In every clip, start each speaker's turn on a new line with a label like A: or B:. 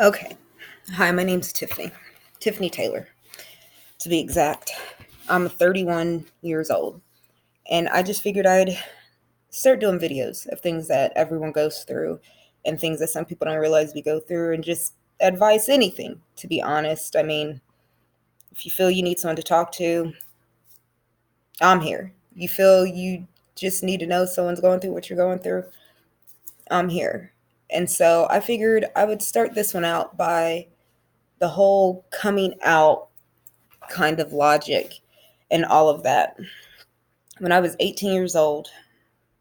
A: Okay. Hi, my name's Tiffany. Tiffany Taylor, to be exact. I'm 31 years old, and I just figured I'd start doing videos of things that everyone goes through and things that some people don't realize we go through, and just advice anything, to be honest. I mean, if you feel you need someone to talk to, I'm here. You feel you just need to know someone's going through what you're going through, I'm here. And so I figured I would start this one out by the whole coming out kind of logic and all of that. When I was 18 years old,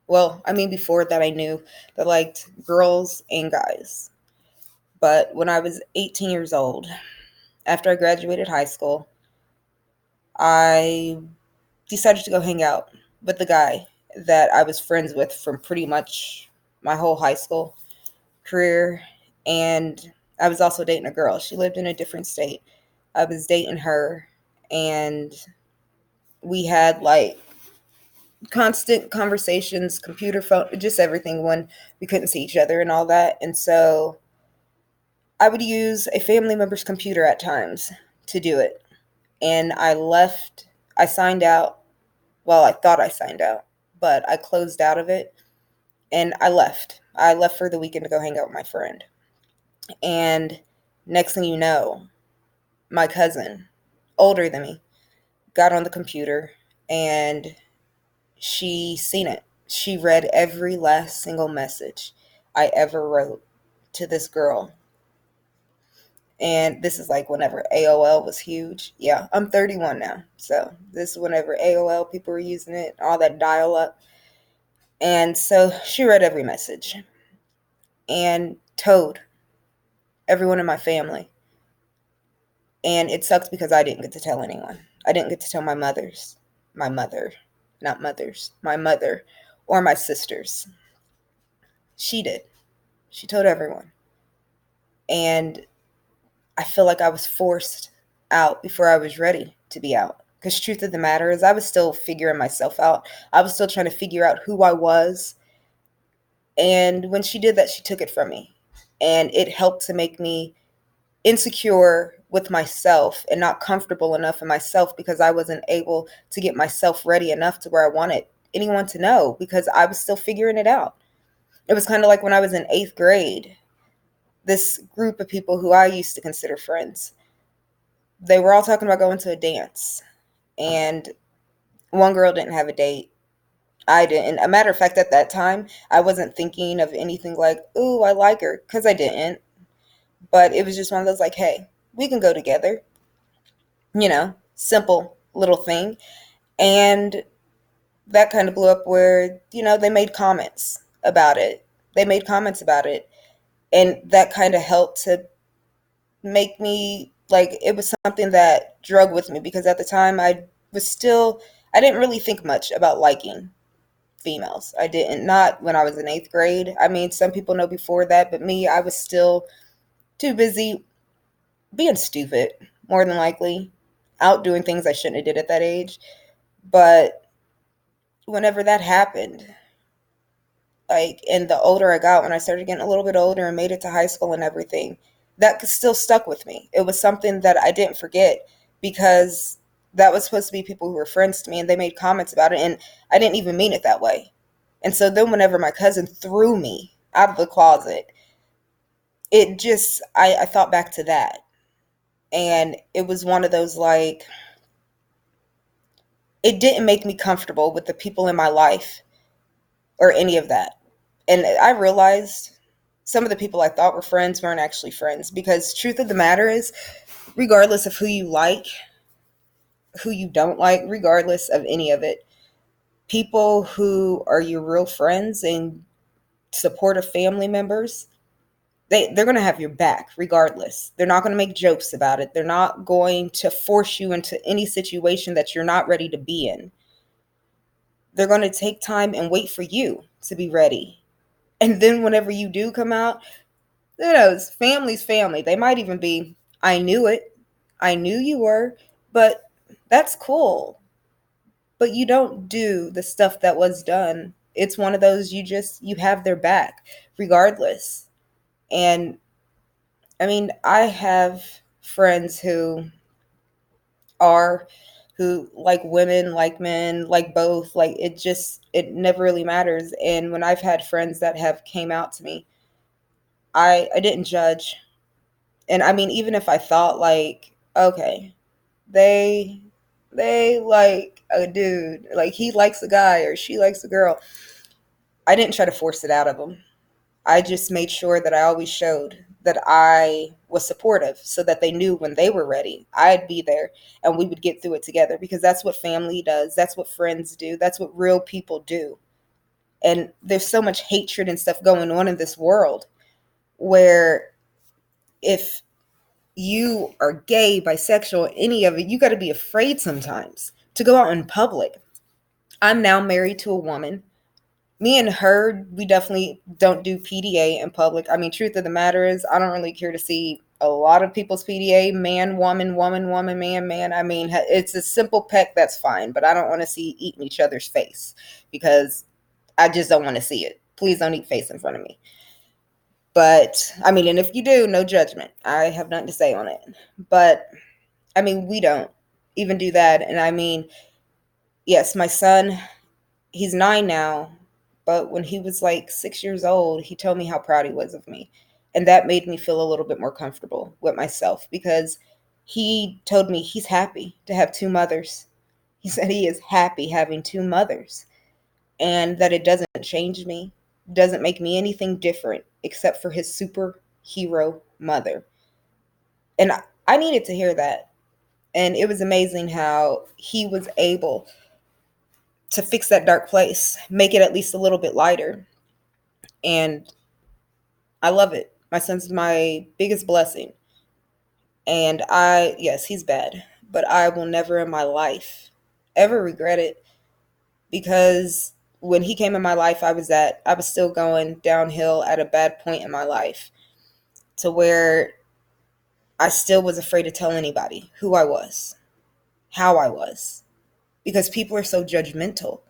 A: well, I mean, before that, I knew that I liked girls and guys. But when I was 18 years old, after I graduated high school, I decided to go hang out with the guy that I was friends with from pretty much my whole high school career. And I was also dating a girl. She lived in a different state. I was dating her, and we had like constant conversations, computer, phone, just everything when we couldn't see each other and all that. And so I would use a family member's computer at times to do it. And I signed out. Well, I thought I signed out, but I closed out of it and I left. I left for the weekend to go hang out with my friend. And next thing you know, my cousin, older than me, got on the computer and she seen it. She read every last single message I ever wrote to this girl. And this is like whenever AOL was huge. Yeah, I'm 31 now. So this is whenever AOL people were using it, all that dial up. And so she read every message and told everyone in my family. And it sucks because I didn't get to tell anyone. I didn't get to tell my mother, not mothers, my mother or my sisters. She did. She told everyone. And I feel like I was forced out before I was ready to be out. Because truth of the matter is I was still figuring myself out. I was still trying to figure out who I was. And when she did that, she took it from me. And it helped to make me insecure with myself and not comfortable enough in myself because I wasn't able to get myself ready enough to where I wanted anyone to know because I was still figuring it out. It was kind of like when I was in 8th grade. This group of people who I used to consider friends, they were all talking about going to a dance. And one girl didn't have a date. I didn't. A matter of fact, at that time, I wasn't thinking of anything like, ooh, I like her, because I didn't. But it was just one of those like, hey, we can go together. Simple little thing. And that kind of blew up where, they made comments about it. They made comments about it. And that kind of helped to make me like it was something that drug with me because at the time I didn't really think much about liking females. I didn't, not when I was in 8th grade. I mean, some people know before that, but me, I was still too busy being stupid, more than likely, out doing things I shouldn't have did at that age. But whenever that happened, like, and the older I got, when I started getting a little bit older and made it to high school and everything, that still stuck with me. It was something that I didn't forget because that was supposed to be people who were friends to me and they made comments about it and I didn't even mean it that way. And so then whenever my cousin threw me out of the closet, it just, I thought back to that. And it was one of those like, it didn't make me comfortable with the people in my life or any of that. And I realized some of the people I thought were friends weren't actually friends because truth of the matter is, regardless of who you like, who you don't like, regardless of any of it, people who are your real friends and supportive family members, they're going to have your back regardless. They're not going to make jokes about it. They're not going to force you into any situation that you're not ready to be in. They're going to take time and wait for you to be ready. And then whenever you do come out, family's family. They might even be, I knew it. I knew you were, but that's cool. But you don't do the stuff that was done. It's one of those you have their back regardless. And I mean, I have friends are who like women, like men, like both. Like it never really matters. And when I've had friends that have came out to me, I didn't judge. And I mean, even if I thought like, okay, they they like a dude, like he likes a guy or she likes a girl, I didn't try to force it out of them. I just made sure that I always showed that I was supportive so that they knew when they were ready, I'd be there and we would get through it together, because that's what family does. That's what friends do. That's what real people do. And there's so much hatred and stuff going on in this world where if you are gay, bisexual, any of it, you got to be afraid sometimes to go out in public. I'm now married to a woman. Me and her, we definitely don't do PDA in public. I mean, truth of the matter is, I don't really care to see a lot of people's PDA, man, woman, woman, woman, man, man. I mean, it's a simple peck, that's fine, but I don't want to see eating each other's face because I just don't want to see it. Please don't eat face in front of me. But I mean, and if you do, no judgment. I have nothing to say on it. But I mean, we don't even do that. And I mean, yes, my son, he's 9 now, but when he was like 6 years old, he told me how proud he was of me. And that made me feel a little bit more comfortable with myself, because he told me he's happy to have two mothers. He said he is happy having two mothers, and that it doesn't change me, doesn't make me anything different except for his superhero mother. And I needed to hear that. And it was amazing how he was able to fix that dark place, make it at least a little bit lighter. And I love it. My son's my biggest blessing. And yes, he's bad, but I will never in my life ever regret it, because when he came in my life, I was still going downhill at a bad point in my life, to where I still was afraid to tell anybody who I was, how I was, because people are so judgmental.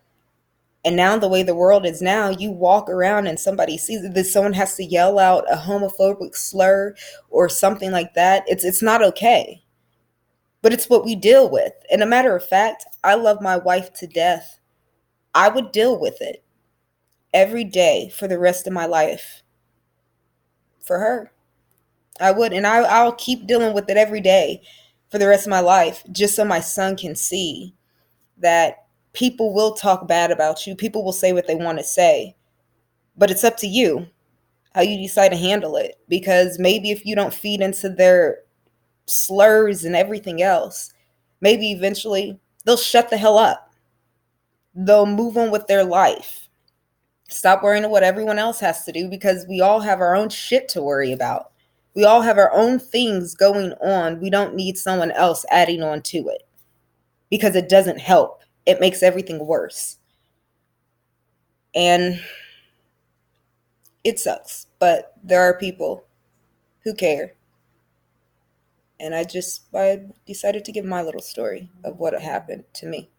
A: And now the way the world is now, you walk around and somebody sees that someone has to yell out a homophobic slur or something like that. It's not okay. But it's what we deal with. And a matter of fact, I love my wife to death. I would deal with it every day for the rest of my life for her. I would, and I'll keep dealing with it every day for the rest of my life, just so my son can see that people will talk bad about you. People will say what they want to say, but it's up to you how you decide to handle it. Because maybe if you don't feed into their slurs and everything else, maybe eventually they'll shut the hell up. They'll move on with their life. Stop worrying about what everyone else has to do, because we all have our own shit to worry about. We all have our own things going on. We don't need someone else adding on to it, because it doesn't help. It makes everything worse. And it sucks, but there are people who care. And I decided to give my little story of what happened to me.